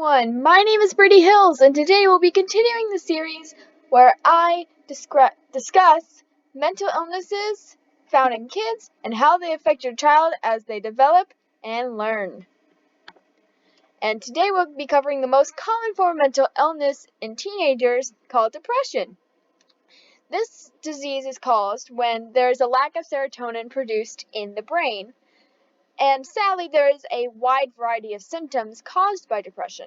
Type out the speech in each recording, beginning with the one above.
everyone, my name is Brady Hills, and today we'll be continuing the series where I discuss mental illnesses found in kids and how they affect your child as they develop and learn. And today we'll be covering the most common form of mental illness in teenagers called depression. This disease is caused when there is a lack of serotonin produced in the brain. And sadly, there is a wide variety of symptoms caused by depression.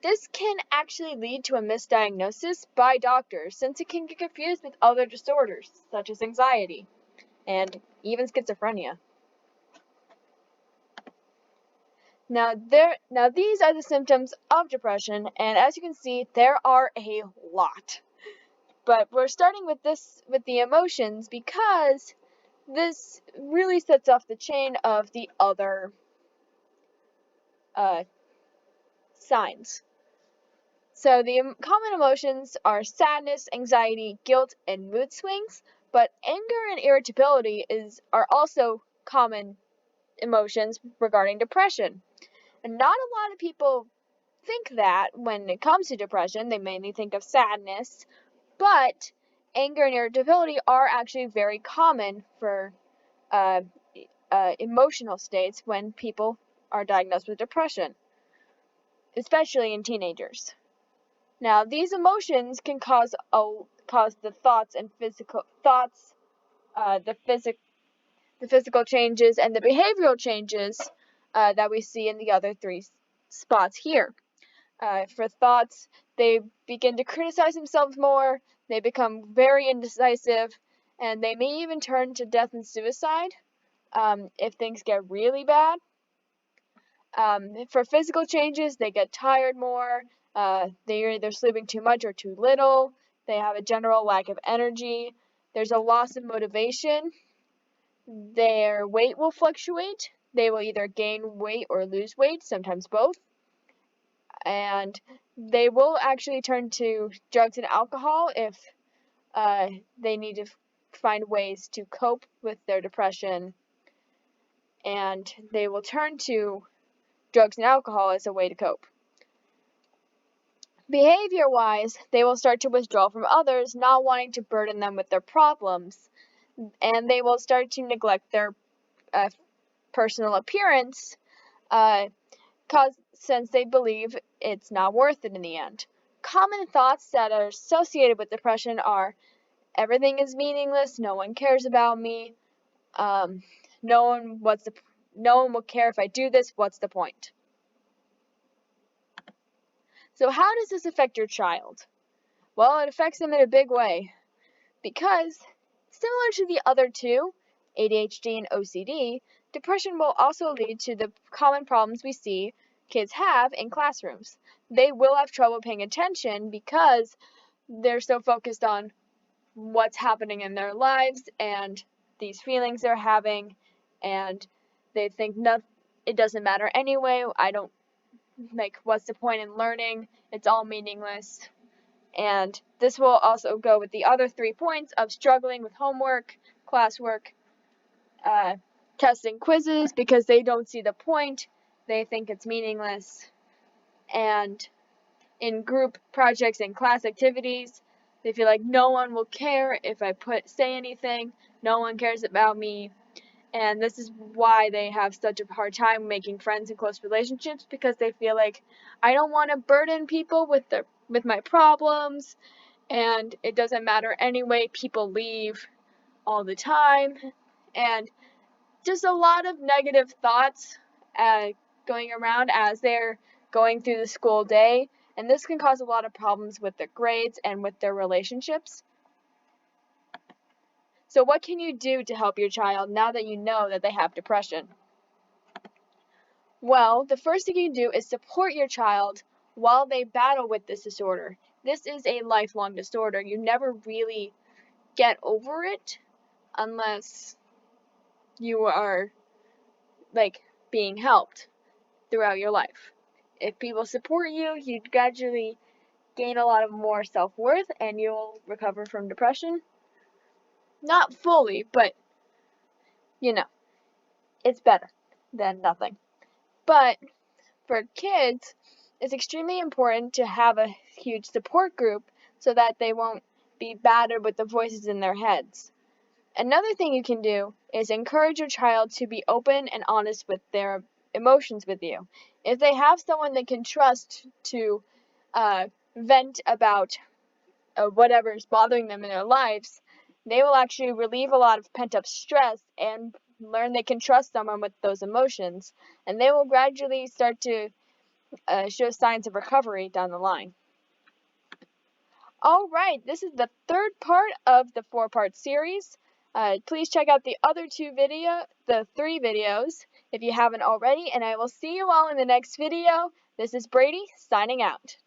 This can actually lead to a misdiagnosis by doctors since it can get confused with other disorders such as anxiety and even schizophrenia. Now these are the symptoms of depression, and as you can see, there are a lot. But we're starting with the emotions because this really sets off the chain of the other signs. So the common emotions are sadness, anxiety, guilt, and mood swings, but anger and irritability are also common emotions regarding depression. And not a lot of people think that when it comes to depression. They mainly think of sadness, but anger and irritability are actually very common for emotional states when people are diagnosed with depression, especially in teenagers. Now, these emotions can cause the thoughts and physical thoughts, the physical changes and the behavioral changes that we see in the other three spots here. For thoughts, they begin to criticize themselves more. They become very indecisive, and they may even turn to death and suicide if things get really bad. For physical changes, they get tired more. They're either sleeping too much or too little. They have a general lack of energy. There's a loss of motivation. Their weight will fluctuate. They will either gain weight or lose weight, sometimes both. And they will actually turn to drugs and alcohol if they need to find ways to cope with their depression. And they will turn to drugs and alcohol as a way to cope. Behavior-wise, they will start to withdraw from others, not wanting to burden them with their problems, and they will start to neglect their personal appearance, since they believe it's not worth it in the end. Common thoughts that are associated with depression are, everything is meaningless, no one cares about me, no one will care if I do this, what's the point? So how does this affect your child? Well, it affects them in a big way because, similar to the other two, ADHD and OCD, depression will also lead to the common problems we see kids have in classrooms. They will have trouble paying attention because they're so focused on what's happening in their lives and these feelings they're having, and they think it doesn't matter anyway. What's the point in learning? It's all meaningless. And this will also go with the other 3 points of struggling with homework, classwork, testing quizzes because they don't see the point. They think it's meaningless. And in group projects and class activities, they feel like no one will care if I say anything. No one cares about me. And this is why they have such a hard time making friends and close relationships, because they feel like I don't want to burden people with my problems, and it doesn't matter anyway. People leave all the time, and just a lot of negative thoughts going around as they're going through the school day, and this can cause a lot of problems with their grades and with their relationships. So what can you do to help your child now that you know that they have depression? Well, the first thing you do is support your child while they battle with this disorder. This is a lifelong disorder. You never really get over it unless you are being helped throughout your life. If people support you, you gradually gain a lot of more self-worth and you'll recover from depression. Not fully, but it's better than nothing. But for kids, it's extremely important to have a huge support group so that they won't be battered with the voices in their heads. Another thing you can do is encourage your child to be open and honest with their emotions with you. If they have someone they can trust to vent about whatever is bothering them in their lives, they will actually relieve a lot of pent-up stress and learn they can trust someone with those emotions, and they will gradually start to show signs of recovery down the line. All right, this is the third part of the 4-part series. Please check out the the 3 videos if you haven't already, and I will see you all in the next video. This is Brady signing out.